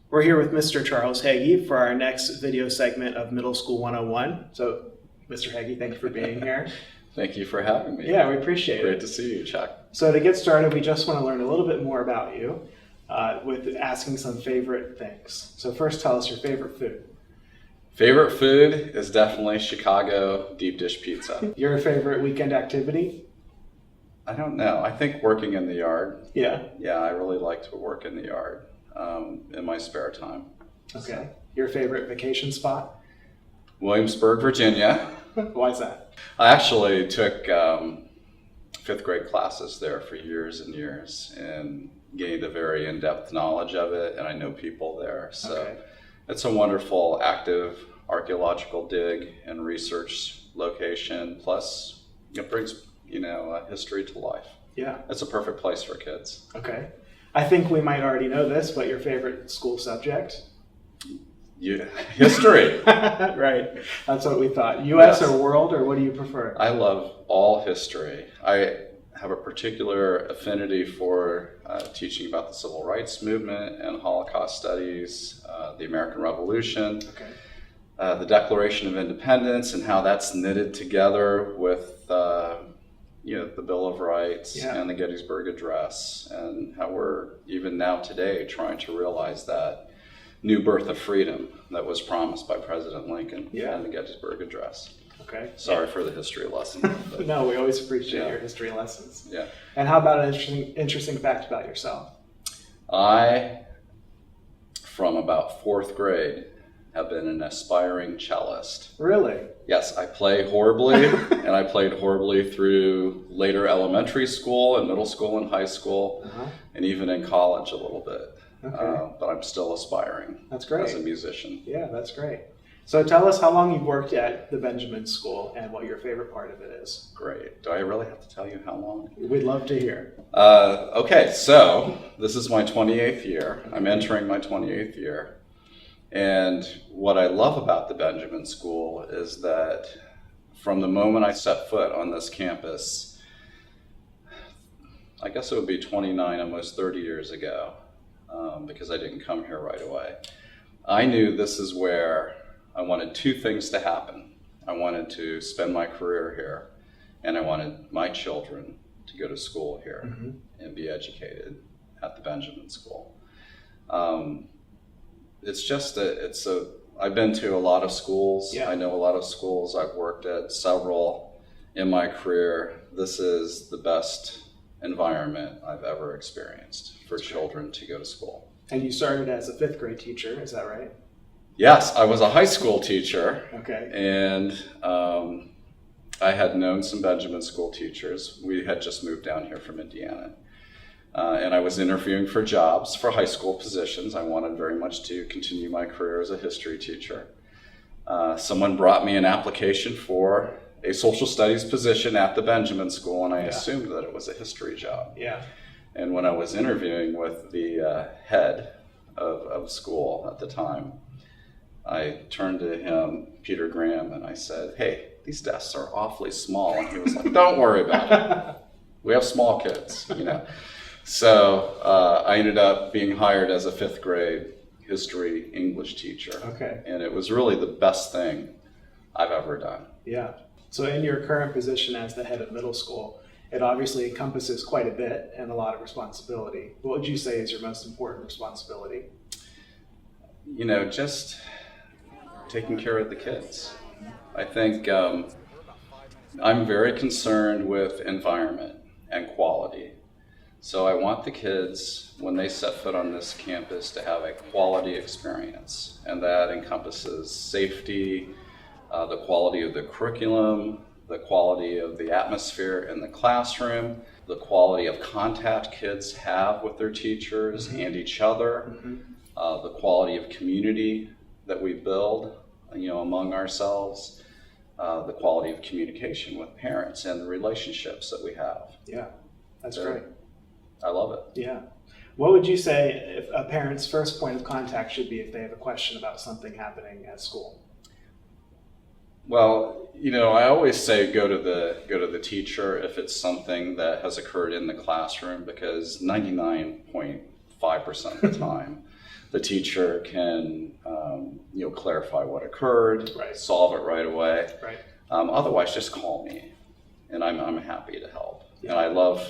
We're here with Mr. Charles Hagy for our next video segment of Middle School 101. So, Mr. Hagy, thank you for being here. Thank you for having me. Yeah, we appreciate it. Great to see you, Chuck. So to get started, we just want to learn a little bit more about you with asking some favorite things. So first, tell us your favorite food. Favorite food is definitely Chicago deep dish pizza. Your favorite weekend activity? I don't know. I think working in the yard. Yeah. Yeah, I really like to work in the yard in my spare time. Okay. So. Your favorite vacation spot? Williamsburg, Virginia. Why is that? I actually took fifth grade classes there for years and years and gained a very in-depth knowledge of it, and I know people there. So okay. It's a wonderful, active archaeological dig and research location. Plus, it brings history to life. Yeah, it's a perfect place for kids. Okay, I think we might already know this, but your favorite school subject? History. Right, that's what we thought. U.S. Yes. or world, or what do you prefer? I love all history. I have a particular affinity for teaching about the Civil Rights Movement and Holocaust studies, the American Revolution, the Declaration of Independence, and how that's knitted together with the Bill of Rights and the Gettysburg Address, and how we're even now today trying to realize that new birth of freedom that was promised by President Lincoln in the Gettysburg Address. Okay. Sorry for the history lesson. No, we always appreciate your history lessons. Yeah. And how about an interesting fact about yourself? I, from about fourth grade, have been an aspiring cellist. Really? Yes, I play horribly, and I played horribly through later elementary school and middle school and high school, and even in college a little bit. Okay. But I'm still aspiring. That's great. As a musician. Yeah, that's great. So tell us how long you've worked at the Benjamin School and what your favorite part of it is. Great. Do I really have to tell you how long? We'd love to hear. Okay, so this is my 28th year. I'm entering my 28th year. And what I love about the Benjamin School is that from the moment I set foot on this campus, I guess it would be 29, almost 30 years ago, because I didn't come here right away. I knew this is where I wanted two things to happen. I wanted to spend my career here, and I wanted my children to go to school here and be educated at the Benjamin School. I've been to a lot of schools. I know a lot of schools. I've worked at several in my career. This is the best environment I've ever experienced for children to go to school. And you started as a fifth grade teacher, is that right? Yes, I was a high school teacher. Okay. And I had known some Benjamin School teachers. We had just moved down here from Indiana. And I was interviewing for jobs for high school positions. I wanted very much to continue my career as a history teacher. Someone brought me an application for a social studies position at the Benjamin School, and I assumed that it was a history job. Yeah. And when I was interviewing with the head of school at the time, I turned to him, Peter Graham, and I said, "Hey, these desks are awfully small." And he was like, "Don't worry about it. We have small kids, So I ended up being hired as a fifth grade history English teacher. Okay. And it was really the best thing I've ever done. Yeah. So in your current position as the head of middle school, it obviously encompasses quite a bit and a lot of responsibility. What would you say is your most important responsibility? Just taking care of the kids. I think I'm very concerned with environment and quality. So I want the kids, when they set foot on this campus, to have a quality experience. And that encompasses safety, the quality of the curriculum, the quality of the atmosphere in the classroom, the quality of contact kids have with their teachers and each other, the quality of community that we build, among ourselves, the quality of communication with parents and the relationships that we have. Yeah, that's great. I love it. Yeah. What would you say if a parent's first point of contact should be if they have a question about something happening at school? Well, I always say go to the teacher if it's something that has occurred in the classroom, because 99.5 5% of the time. The teacher can, clarify what occurred, Right. solve it right away. Right. Otherwise, just call me, and I'm happy to help. Yeah. And I love,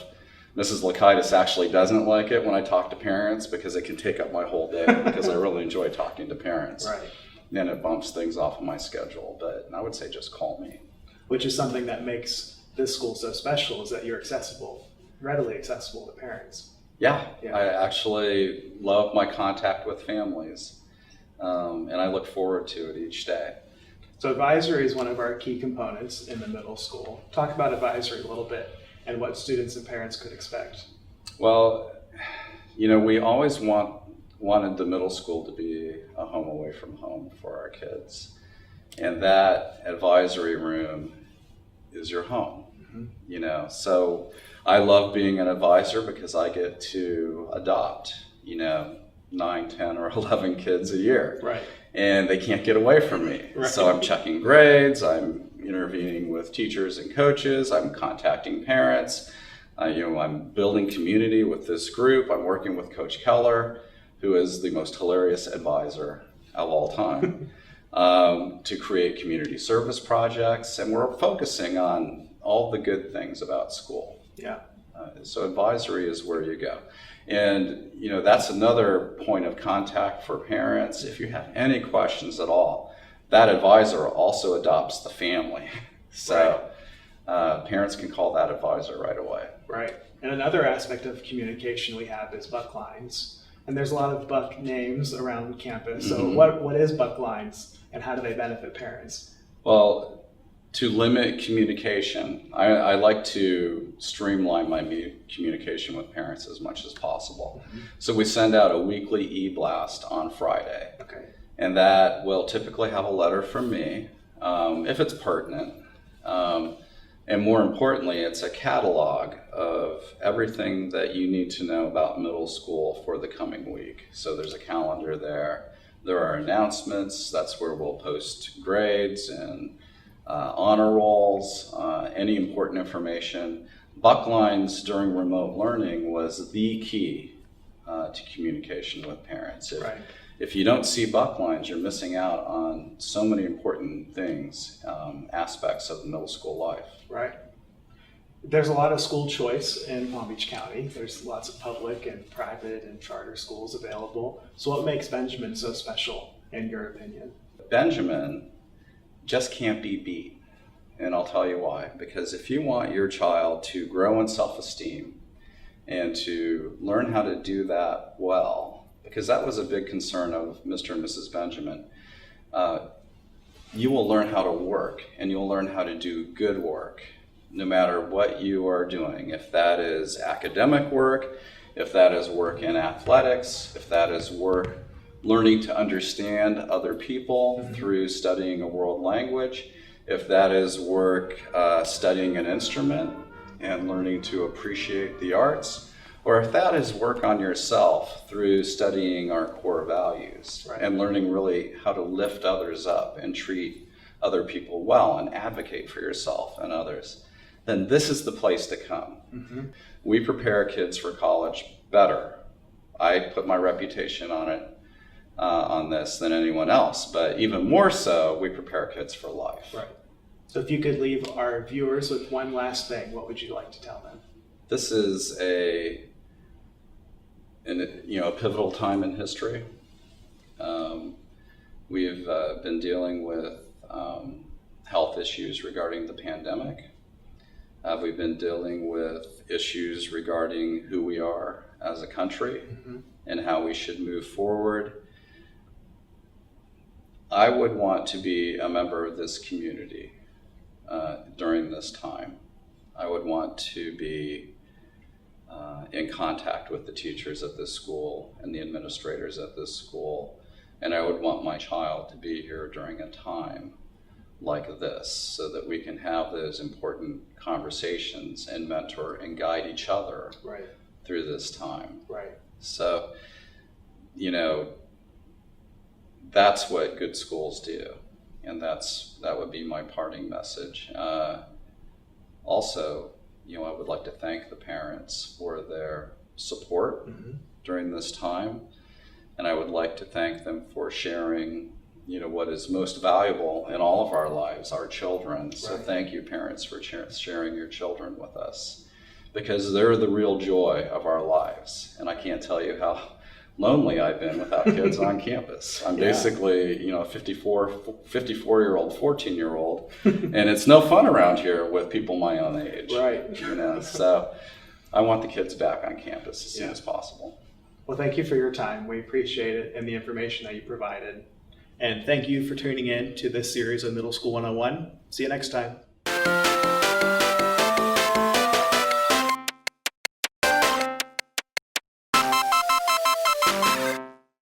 Mrs. Lakaitis actually doesn't like it when I talk to parents because it can take up my whole day because I really enjoy talking to parents. Right. And it bumps things off of my schedule, but I would say just call me. Which is something that makes this school so special, is that you're accessible, readily accessible to parents. Yeah, Yeah. I actually love my contact with families, and I look forward to it each day. So advisory is one of our key components in the middle school. Talk about advisory a little bit and what students and parents could expect. Well, we always wanted the middle school to be a home away from home for our kids. And that advisory room is your home, So I love being an advisor because I get to adopt, 9, 10, or 11 kids a year. Right. And they can't get away from me. Right. So I'm checking grades, I'm intervening with teachers and coaches, I'm contacting parents, I'm building community with this group, I'm working with Coach Keller, who is the most hilarious advisor of all time, to create community service projects, and we're focusing on all the good things about school. Yeah. So advisory is where you go. And, that's another point of contact for parents. If you have any questions at all, that advisor also adopts the family. So parents can call that advisor right away. Right. And another aspect of communication we have is buck lines. And there's a lot of buck names around campus. So what is buck lines and how do they benefit parents? Well, to limit communication, I like to streamline my communication with parents as much as possible. So we send out a weekly e-blast on Friday. Okay. And that will typically have a letter from me, if it's pertinent. And more importantly, it's a catalog of everything that you need to know about middle school for the coming week. So there's a calendar there. There are announcements. That's where we'll post grades and honor rolls, any important information. Buck lines during remote learning was the key to communication with parents. If you don't see buck lines, you're missing out on so many important things, aspects of the middle school life. Right. There's a lot of school choice in Palm Beach County. There's lots of public and private and charter schools available. So what makes Benjamin so special, in your opinion? Benjamin just can't be beat. And I'll tell you why. Because if you want your child to grow in self-esteem and to learn how to do that well, because that was a big concern of Mr. and Mrs. Benjamin, you will learn how to work and you'll learn how to do good work no matter what you are doing. If that is academic work, if that is work in athletics, if that is work learning to understand other people through studying a world language, if that is work studying an instrument and learning to appreciate the arts, or if that is work on yourself through studying our core values and learning really how to lift others up and treat other people well and advocate for yourself and others, then this is the place to come. We prepare kids for college better. I put my reputation on it, on this than anyone else, but even more so, we prepare kids for life. Right. So if you could leave our viewers with one last thing, what would you like to tell them? This is a pivotal time in history. We've been dealing with health issues regarding the pandemic. We've been dealing with issues regarding who we are as a country and how we should move forward. I would want to be a member of this community during this time. I would want to be in contact with the teachers at this school and the administrators at this school, and I would want my child to be here during a time like this so that we can have those important conversations and mentor and guide each other through this time. So, that's what good schools do, and that would be my parting message. Also, I would like to thank the parents for their support during this time. And I would like to thank them for sharing, what is most valuable in all of our lives, our children. So Right. thank you, parents, for sharing your children with us, because they're the real joy of our lives. And I can't tell you how lonely I've been without kids on campus. I'm Yeah. basically, a 54-year-old, 14-year-old, and it's no fun around here with people my own age. Right. So I want the kids back on campus as soon as possible. Well, thank you for your time. We appreciate it and the information that you provided. And thank you for tuning in to this series of Middle School 101. See you next time.